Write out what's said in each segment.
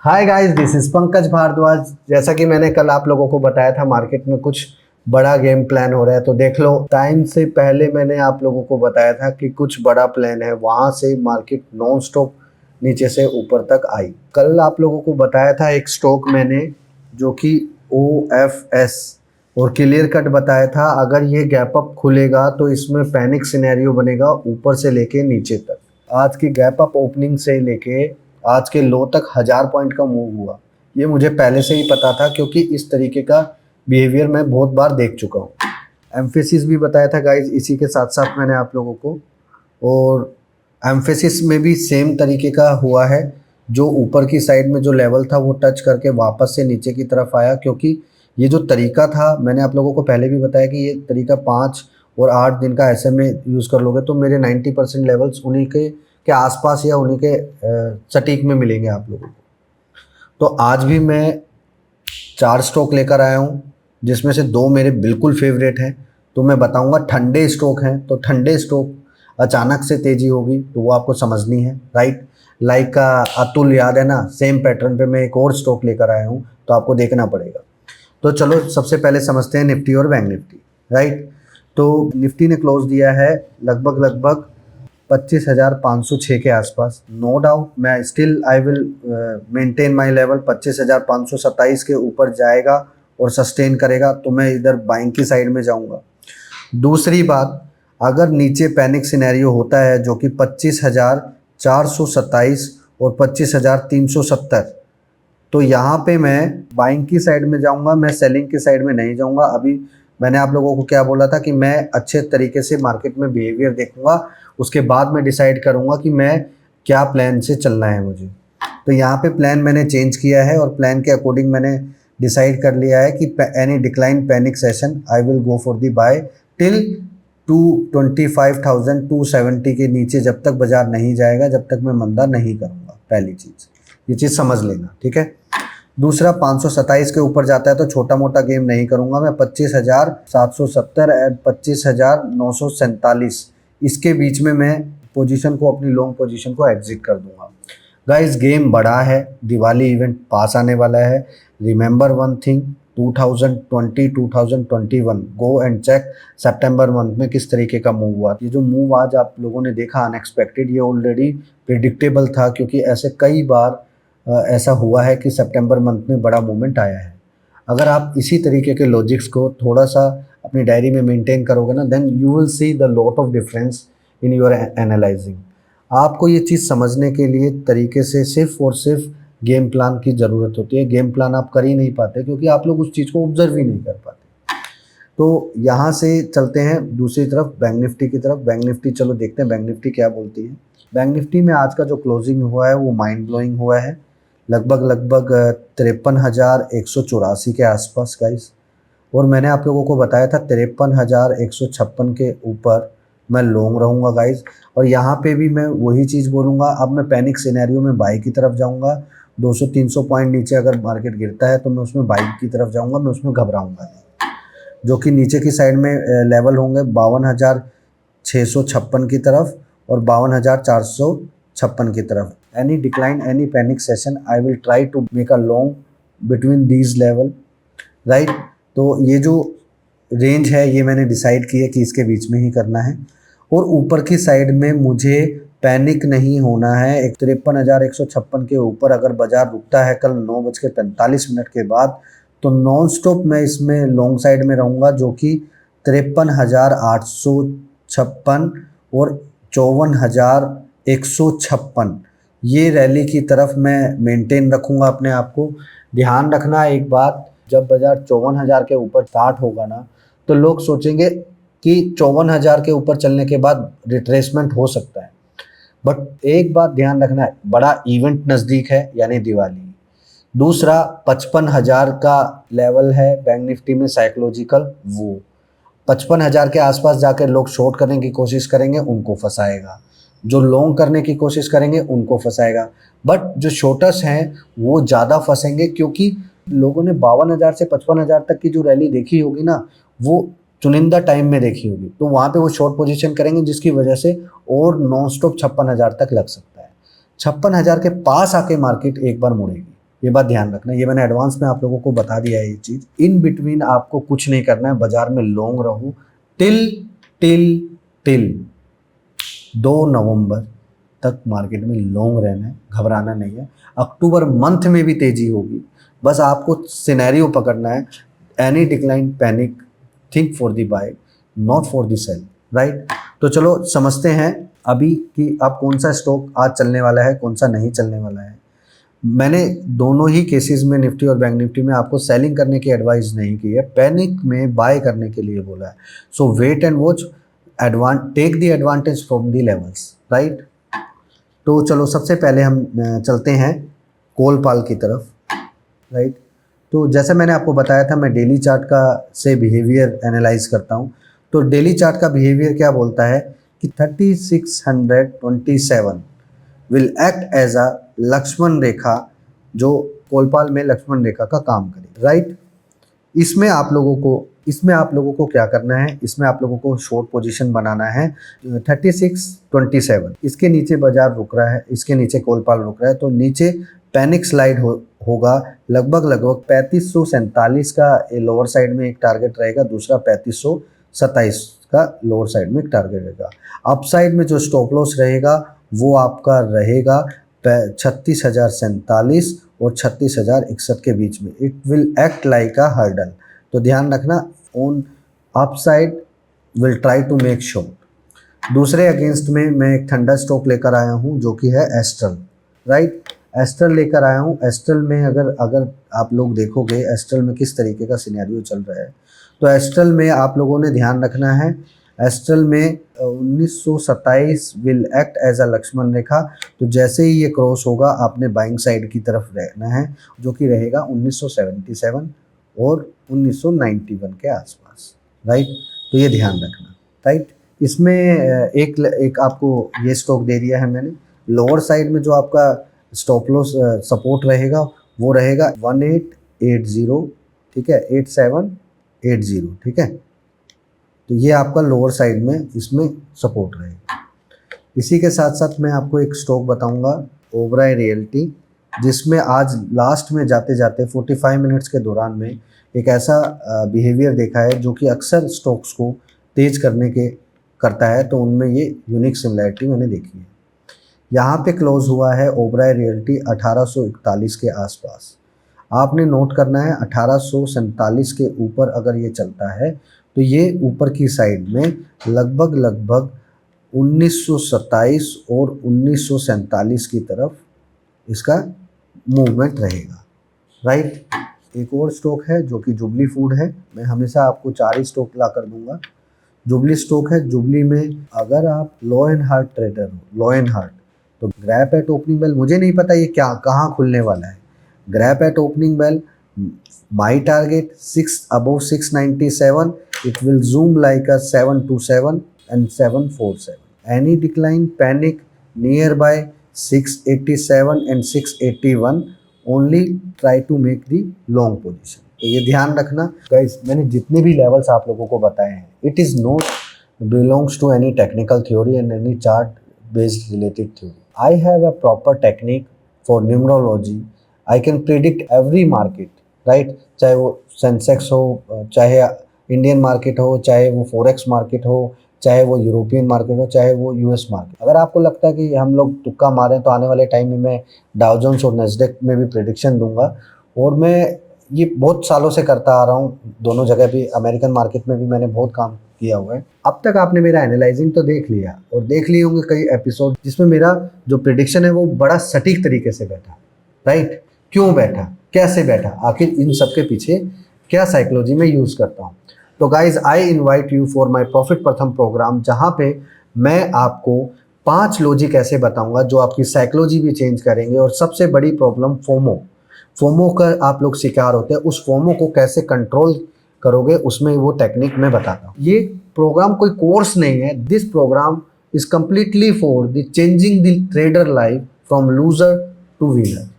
Hi guys, this is Pankaj Bhardwaj. जैसा कि मैंने कल आप लोगों को बताया था, मार्केट में कुछ बड़ा गेम प्लान हो रहा है। तो देख लो, टाइम से पहले मैंने आप लोगों को बताया था कि कुछ बड़ा प्लान है। वहां से मार्केट नॉन स्टॉप नीचे से ऊपर तक आई। कल आप लोगों को बताया था एक स्टॉक मैंने, जो कि OFS, और क्लियर कट बताया था अगर ये गैप अप खुलेगा तो इसमें पैनिक सिनेरियो बनेगा ऊपर से लेके नीचे तक। आज की गैप अप ओपनिंग से लेके आज के लो तक 1000 पॉइंट का मूव हुआ। ये मुझे पहले से ही पता था, क्योंकि इस तरीके का बिहेवियर मैं बहुत बार देख चुका हूँ। एम्फेसिस भी बताया था गाइज इसी के साथ साथ मैंने आप लोगों को, और एम्फेसिस में भी सेम तरीके का हुआ है। जो ऊपर की साइड में जो लेवल था वो टच करके वापस से नीचे की तरफ आया, क्योंकि ये जो तरीका था मैंने आप लोगों को पहले भी बताया कि ये तरीका 5 और 8 दिन का SMA यूज़ कर लोगे तो मेरे 90% लेवल्स उन्हीं के आसपास या उन्हीं के सटीक में मिलेंगे आप लोगों को। तो आज भी मैं 4 स्टॉक लेकर आया हूँ, जिसमें से 2 मेरे बिल्कुल फेवरेट हैं। तो मैं बताऊंगा ठंडे स्टॉक हैं, तो ठंडे स्टॉक अचानक से तेज़ी होगी तो वो आपको समझनी है, राइट। लाइक का अतुल याद है ना, सेम पैटर्न पे मैं एक और स्टॉक लेकर आया हूँ, तो आपको देखना पड़ेगा। तो चलो सबसे पहले समझते हैं निफ्टी और बैंक निफ्टी, राइट। तो निफ्टी ने क्लोज दिया है लगभग 25,506 के आसपास। नो डाउट मैं still I will maintain my level. 25,527 के ऊपर जाएगा और सस्टेन करेगा तो मैं इधर बाइंग की साइड में जाऊंगा। दूसरी बात, अगर नीचे पैनिक सिनेरियो होता है जो कि 25,427 और 25,370, तो यहाँ पे मैं बाइंग की साइड में जाऊंगा, मैं सेलिंग की साइड में नहीं जाऊंगा। अभी मैंने आप लोगों को क्या बोला था कि मैं अच्छे तरीके से मार्केट में बिहेवियर देखूंगा, उसके बाद मैं डिसाइड करूंगा कि मैं क्या प्लान से चलना है मुझे। तो यहाँ पे प्लान मैंने चेंज किया है और प्लान के अकॉर्डिंग मैंने डिसाइड कर लिया है कि any decline panic session I will go for the buy till 25,270 के नीचे जब तक बाजार नहीं जाएगा, जब तक मैं मंदा नहीं करूँगा। पहली चीज़ ये चीज़ समझ लेना, ठीक है। दूसरा, 527 के ऊपर जाता है तो छोटा मोटा गेम नहीं करूंगा मैं। 25,770 एंड 25,947 इसके बीच में मैं पोजीशन को, अपनी लॉन्ग पोजीशन को एग्जिट कर दूंगा। गाइस गेम बड़ा है, दिवाली इवेंट पास आने वाला है। Remember one thing, 2020 2021 go and check सितंबर मंथ में किस तरीके का मूव हुआ। ये जो मूव आज आप लोगों ने देखा अनएक्सपेक्टेड, ये ऑलरेडी प्रिडिक्टेबल था, क्योंकि ऐसे कई बार ऐसा हुआ है कि सितंबर मंथ में बड़ा मूवमेंट आया है। अगर आप इसी तरीके के लॉजिक्स को थोड़ा सा अपनी डायरी में मेंटेन करोगे ना, then you will see the lot of difference in your analysing. आपको ये चीज़ समझने के लिए तरीके से सिर्फ और सिर्फ गेम प्लान की ज़रूरत होती है। गेम प्लान आप कर ही नहीं पाते क्योंकि आप लोग उस चीज़ को ऑब्जर्व ही नहीं कर पाते। तो यहाँ से चलते हैं दूसरी तरफ, बैंक निफ्टी की तरफ। बैंक निफ्टी चलो देखते हैं बैंक निफ्टी क्या बोलती है। बैंक निफ्टी में आज का जो क्लोजिंग हुआ है वो माइंड ब्लोइंग हुआ है, लगभग 53,184 के आसपास गाइस। और मैंने आप लोगों को बताया था 53,156 के ऊपर मैं लॉन्ग रहूँगा गाइस। और यहाँ पे भी मैं वही चीज़ बोलूँगा, अब मैं पैनिक सिनेरियो में बाई की तरफ जाऊँगा। 200-300 पॉइंट नीचे अगर मार्केट गिरता है तो मैं उसमें बाई की तरफ जाऊँगा, मैं उसमें घबराऊँगा नहीं। जो कि नीचे की साइड में लेवल होंगे 52,656 की तरफ और 52,456 की तरफ। Any decline, any panic session, I will try to make a long between these level, right. तो ये जो रेंज है ये मैंने डिसाइड किया कि इसके बीच में ही करना है। और ऊपर की साइड में मुझे पैनिक नहीं होना है। 53,156 के ऊपर अगर बाजार रुकता है कल 9:45 के बाद, तो नॉन स्टॉप मैं इसमें लॉन्ग साइड में रहूँगा, जो कि 53,856 और 54,156 ये रैली की तरफ मैं मेंटेन रखूँगा अपने आप को। ध्यान रखना एक बात, जब बाजार 54,000 के ऊपर स्टार्ट होगा ना, तो लोग सोचेंगे कि 54,000 के ऊपर चलने के बाद रिट्रेसमेंट हो सकता है। बट एक बात ध्यान रखना है, बड़ा इवेंट नज़दीक है यानी दिवाली। दूसरा, 55,000 का लेवल है बैंक निफ्टी में साइकोलॉजिकल, वो 55,000 के आसपास जाकर लोग शॉर्ट करने की कोशिश करेंगे, उनको फंसाएगा। जो लॉन्ग करने की कोशिश करेंगे उनको फंसाएगा। बट जो शॉर्टर्स हैं वो ज़्यादा फंसेंगे, क्योंकि लोगों ने 52,000 से 55,000 तक की जो रैली देखी होगी ना, वो चुनिंदा टाइम में देखी होगी, तो वहाँ पे वो शॉर्ट पोजीशन करेंगे, जिसकी वजह से और नॉन स्टॉप 56,000 तक लग सकता है। 56,000 के पास आके मार्केट एक बार मुड़ेगी, ये बात ध्यान रखना, ये मैंने एडवांस में आप लोगों को बता दिया है ये चीज़। इन बिटवीन आपको कुछ नहीं करना है, बाजार में लॉन्ग रहो टिल टिल टिल 2 नवंबर तक मार्केट में लॉन्ग रहना है, घबराना नहीं है। अक्टूबर मंथ में भी तेजी होगी, बस आपको सिनेरियो पकड़ना है। Any decline panic, think for the buy not for the sale, right. तो चलो समझते हैं अभी कि अब कौन सा स्टॉक आज चलने वाला है, कौन सा नहीं चलने वाला है। मैंने दोनों ही केसेस में, निफ्टी और बैंक निफ्टी में, आपको सेलिंग करने की एडवाइस नहीं की है, पैनिक में बाय करने के लिए बोला है। So wait and watch, take the advantage from the levels, right. तो चलो सबसे पहले हम चलते हैं कोलपाल की तरफ, राइट। तो जैसे मैंने आपको बताया था, मैं डेली चार्ट का से बिहेवियर एनालाइज करता हूँ। तो डेली चार्ट का बिहेवियर क्या बोलता है कि 3627 will act as a Lakshman Rekha, जो कोलपाल में लक्ष्मण रेखा का काम करे, राइट। इसमें आप लोगों को क्या करना है, इसमें आप लोगों को शॉर्ट पोजीशन बनाना है 3627। इसके नीचे बाजार रुक रहा है, इसके नीचे कोलपाल रुक रहा है, तो नीचे पैनिक स्लाइड होगा लगभग 3547 का लोअर साइड में एक टारगेट रहेगा, दूसरा 3527 का लोअर साइड में एक टारगेट रहेगा। अप साइड में जो स्टॉप लॉस रहेगा वो आपका रहेगा 36,047 और 36,061 के बीच में। It will act like a hurdle, तो ध्यान रखना, on up side will try to make short. दूसरे अगेंस्ट में मैं एक थंडर स्टॉक लेकर आया हूँ जो कि है एस्ट्रल, राइट। एस्ट्रल लेकर आया हूँ। एस्ट्रल में अगर आप लोग देखोगे एस्ट्रल में किस तरीके का सिनेरियो चल रहा है, तो एस्ट्रल में आप लोगों ने ध्यान रखना है, एस्ट्रल में 1927 will act as a Lakshman Rekha. तो जैसे ही ये क्रॉस होगा आपने बाइंग साइड की तरफ रहना है, जो कि रहेगा 1977 और 1991 के आसपास, राइट। तो ये ध्यान रखना, राइट। इसमें एक आपको ये स्टॉक दे दिया है मैंने। लोअर साइड में जो आपका स्टॉप लॉस सपोर्ट रहेगा वो रहेगा 1880, ठीक है, 8780, ठीक है। तो ये आपका लोअर साइड में इसमें सपोर्ट रहेगा। इसी के साथ साथ मैं आपको एक स्टॉक बताऊंगा, ओबराय रियल्टी, जिसमें आज लास्ट में जाते जाते 45 मिनट्स के दौरान में एक ऐसा बिहेवियर देखा है जो कि अक्सर स्टॉक्स को तेज करता है, तो उनमें ये यूनिक सिमिलैरिटी मैंने देखी है। यहाँ पे क्लोज हुआ है ओबराय रियल्टी 1841 के आसपास। आपने नोट करना है 1847 के ऊपर अगर ये चलता है तो ये ऊपर की साइड में लगभग 1927 और 1947 की तरफ इसका मूवमेंट रहेगा, राइट। एक और स्टॉक है जो कि जुबली फूड है। मैं हमेशा आपको 4 ही स्टॉक ला कर दूंगा। जुबली स्टॉक है। जुबली में अगर आप लॉ एंड हार्ट ट्रेडर हो, लॉ एंड हार्ट, तो ग्रैब एट ओपनिंग बेल, मुझे नहीं पता ये कहाँ खुलने वाला है। Grab at opening bell, my target 6 above 697, it will zoom like a 727 and 747. Any decline, panic nearby 687 and 681, only try to make the long position. तो ये ध्यान रखना गाइस, मैंने जितने भी लेवल्स आप लोगों को बताए हैं, it is not belongs to any technical theory and any chart based related theory. I have a proper technique for numerology. I can predict every market, right. चाहे वो सेंसेक्स हो, चाहे इंडियन मार्केट हो, चाहे वो फॉरेक्स मार्केट हो, चाहे वो यूरोपियन मार्केट हो, चाहे वो यूएस मार्केट। अगर आपको लगता है कि हम लोग तुक्का मारें तो आने वाले टाइम में मैं डाउ जोन्स और नेस्डेक में भी प्रेडिक्शन दूंगा, और मैं ये बहुत सालों से करता आ रहा हूँ। दोनों जगह भी, अमेरिकन मार्केट में भी मैंने बहुत काम किया हुआ है। अब तक आपने मेरा एनालाइजिंग तो देख लिया, और देख लिए होंगे कई एपिसोड जिसमें मेरा जो प्रेडिक्शन है वो बड़ा सटीक तरीके से बैठा, राइट। क्यों बैठा, कैसे बैठा, आखिर इन सब के पीछे क्या साइकोलॉजी में यूज़ करता हूँ। तो guys, I invite you for my profit प्रथम प्रोग्राम, जहाँ पे मैं आपको 5 लॉजिक ऐसे बताऊंगा जो आपकी साइकोलॉजी भी चेंज करेंगे। और सबसे बड़ी प्रॉब्लम फोमो का आप लोग शिकार होते हैं, उस फोमो को कैसे कंट्रोल करोगे, उसमें वो टेक्निक मैं बताता हूँ। ये प्रोग्राम कोई कोर्स नहीं है। This program is completely for the changing the trader life from loser to winner.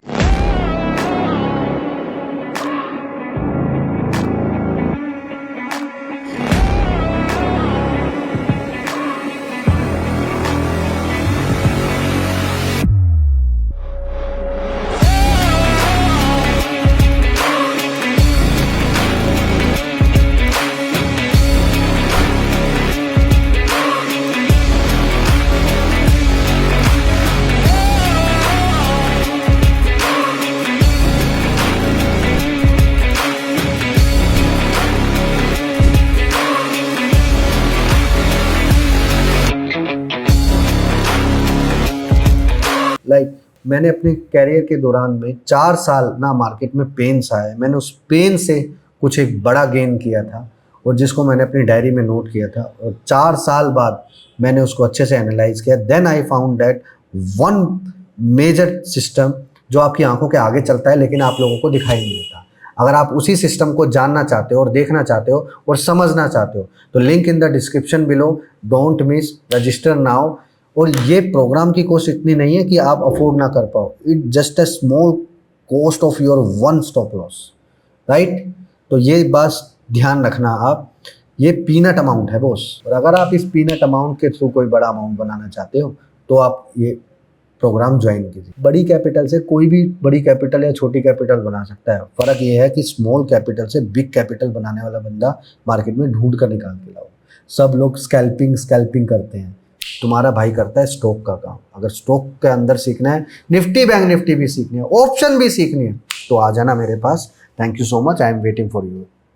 Like मैंने अपने कैरियर के दौरान में 4 साल ना मार्केट में पेन सहा है, मैंने उस पेन से कुछ एक बड़ा गेन किया था और जिसको मैंने अपनी डायरी में नोट किया था, और 4 साल बाद मैंने उसको अच्छे से एनालाइज किया। Then I found that one major system जो आपकी आंखों के आगे चलता है लेकिन आप लोगों को दिखाई नहीं देता। अगर आप उसी सिस्टम को जानना चाहते हो और देखना चाहते हो और समझना चाहते हो तो link in the description below, don't miss, register now. और ये प्रोग्राम की कॉस्ट इतनी नहीं है कि आप अफोर्ड ना कर पाओ, it just a small cost of your one stop loss, right. तो ये बात ध्यान रखना आप, ये पीनट अमाउंट है बॉस। और अगर आप इस पीनट अमाउंट के थ्रू कोई बड़ा अमाउंट बनाना चाहते हो तो आप ये प्रोग्राम ज्वाइन कीजिए। बड़ी कैपिटल से कोई भी बड़ी कैपिटल या छोटी कैपिटल बना सकता है, फ़र्क ये है कि स्मॉल कैपिटल से बिग कैपिटल बनाने वाला बंदा मार्केट में ढूंढ कर निकाल के लाओ। सब लोग स्कैल्पिंग करते हैं, तुम्हारा भाई करता है स्टॉक का काम। अगर स्टॉक के अंदर सीखना है, निफ्टी बैंक निफ्टी भी सीखनी है, ऑप्शन भी सीखनी है, तो आ जाना मेरे पास। Thank you so much, I am waiting for you.